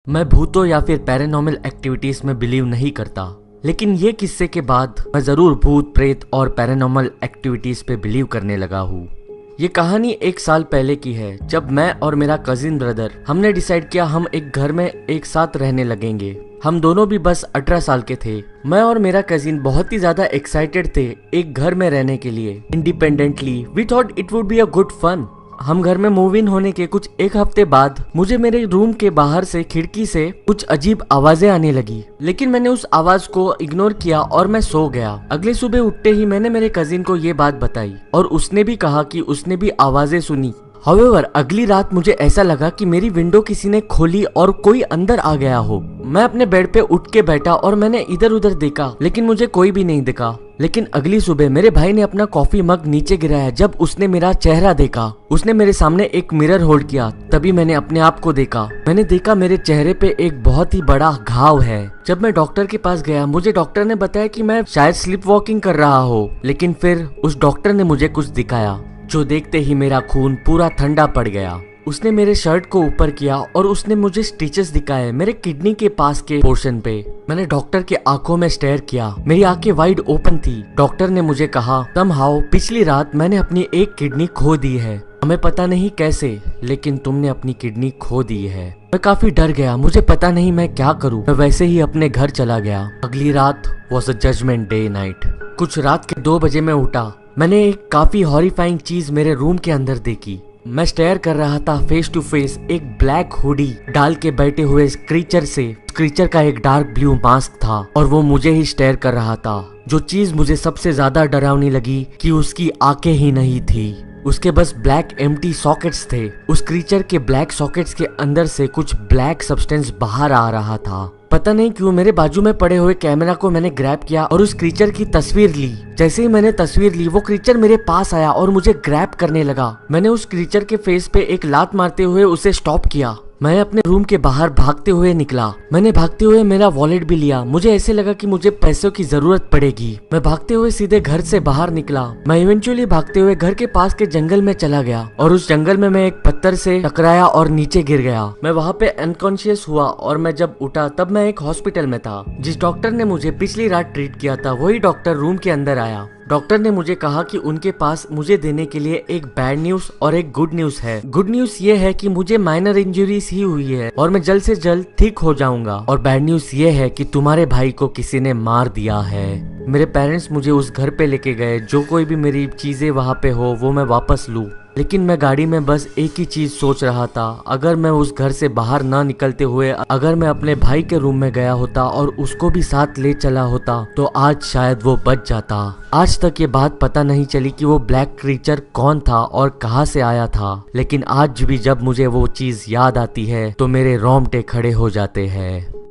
मैं भूतों या फिर पैरानॉर्मल एक्टिविटीज में बिलीव नहीं करता, लेकिन ये किस्से के बाद मैं जरूर भूत प्रेत और पैरानॉर्मल एक्टिविटीज पे बिलीव करने लगा हूँ। ये कहानी 1 साल पहले की है, जब मैं और मेरा कजिन ब्रदर हमने डिसाइड किया हम एक घर में एक साथ रहने लगेंगे। हम दोनों भी बस 18 साल के थे। मैं और मेरा कजिन बहुत ही ज्यादा एक्साइटेड थे एक घर में रहने के लिए independently. We thought it would be a good fun. हम घर में मूव इन होने के कुछ 1 हफ्ते बाद मुझे मेरे रूम के बाहर से खिड़की से कुछ अजीब आवाजें आने लगी, लेकिन मैंने उस आवाज को इग्नोर किया और मैं सो गया। अगले सुबह उठते ही मैंने मेरे कजिन को ये बात बताई और उसने भी कहा कि उसने भी आवाजें सुनी। हाउएवर अगली रात मुझे ऐसा लगा कि मेरी विंडो किसी ने खोली और कोई अंदर आ गया हो। मैं अपने बेड पे उठ के बैठा और मैंने इधर उधर देखा, लेकिन मुझे कोई भी नहीं दिखा। लेकिन अगली सुबह मेरे भाई ने अपना कॉफी मग नीचे गिराया। जब उसने मेरा चेहरा देखा, उसने मेरे सामने एक मिरर होल्ड किया। तभी मैंने अपने आप को देखा। मैंने देखा मेरे चेहरे पे एक बहुत ही बड़ा घाव है। जब मैं डॉक्टर के पास गया, मुझे डॉक्टर ने बताया कि मैं शायद स्लीप वॉकिंग कर रहा हो, लेकिन फिर उस डॉक्टर ने मुझे कुछ दिखाया जो देखते ही मेरा खून पूरा ठंडा पड़ गया। उसने मेरे शर्ट को ऊपर किया और उसने मुझे स्टिचेस दिखाए मेरे किडनी के पास के पोर्शन पे। मैंने डॉक्टर के आंखों में स्टेयर किया। मेरी आंखें वाइड ओपन थी। डॉक्टर ने मुझे कहा, समहाउ पिछली रात मैंने अपनी एक किडनी खो दी है। हमें पता नहीं कैसे, लेकिन तुमने अपनी किडनी खो दी है। मैं काफी डर गया। मुझे पता नहीं मैं क्या करूं। मैं वैसे ही अपने घर चला गया। अगली रात was a judgement day night. कुछ रात के 2 बजे मैं उठा। मैंने एक काफी हॉरिफाइंग चीज मेरे रूम के अंदर देखी। मैं स्टेयर कर रहा था फेस टू फेस एक ब्लैक हुडी डाल के बैठे हुए क्रीचर से। क्रीचर का एक डार्क ब्लू मास्क था और वो मुझे ही स्टेयर कर रहा था। जो चीज मुझे सबसे ज्यादा डरावनी लगी कि उसकी आंखें ही नहीं थी, उसके बस ब्लैक एम्प्टी सॉकेट्स थे। उस क्रीचर के ब्लैक सॉकेट्स के अंदर से कुछ ब्लैक सब्सटेंस बाहर आ रहा था। पता नहीं क्यों मेरे बाजू में पड़े हुए कैमरा को मैंने ग्रैब किया और उस क्रीचर की तस्वीर ली। जैसे ही मैंने तस्वीर ली, वो क्रीचर मेरे पास आया और मुझे ग्रैब करने लगा। मैंने उस क्रीचर के फेस पे एक लात मारते हुए उसे स्टॉप किया। मैं अपने रूम के बाहर भागते हुए निकला। मैंने भागते हुए मेरा वॉलेट भी लिया। मुझे ऐसे लगा कि मुझे पैसों की जरूरत पड़ेगी। मैं भागते हुए सीधे घर से बाहर निकला। मैं इवेंचुअली भागते हुए घर के पास के जंगल में चला गया और उस जंगल में मैं एक पत्थर से टकराया और नीचे गिर गया। मैं वहाँ पे अनकॉन्शियस हुआ और मैं जब उठा तब मैं एक हॉस्पिटल में था। जिस डॉक्टर ने मुझे पिछली रात ट्रीट किया था, वही डॉक्टर रूम के अंदर आया। डॉक्टर ने मुझे कहा कि उनके पास मुझे देने के लिए एक बैड न्यूज और एक गुड न्यूज है। गुड न्यूज ये है कि मुझे माइनर इंजरीज ही हुई है और मैं जल्द से जल्द ठीक हो जाऊंगा, और बैड न्यूज ये है कि तुम्हारे भाई को किसी ने मार दिया है। मेरे पेरेंट्स मुझे उस घर पे लेके गए। जो कोई भी मेरी चीजें वहाँ पे हो वो मैं वापस लूं, लेकिन मैं गाड़ी में बस एक ही चीज सोच रहा था, अगर मैं उस घर से बाहर ना निकलते हुए अगर मैं अपने भाई के रूम में गया होता और उसको भी साथ ले चला होता तो आज शायद वो बच जाता। आज तक ये बात पता नहीं चली कि वो ब्लैक क्रीचर कौन था और कहाँ से आया था, लेकिन आज भी जब मुझे वो चीज याद आती है तो मेरे रोंगटे खड़े हो जाते हैं।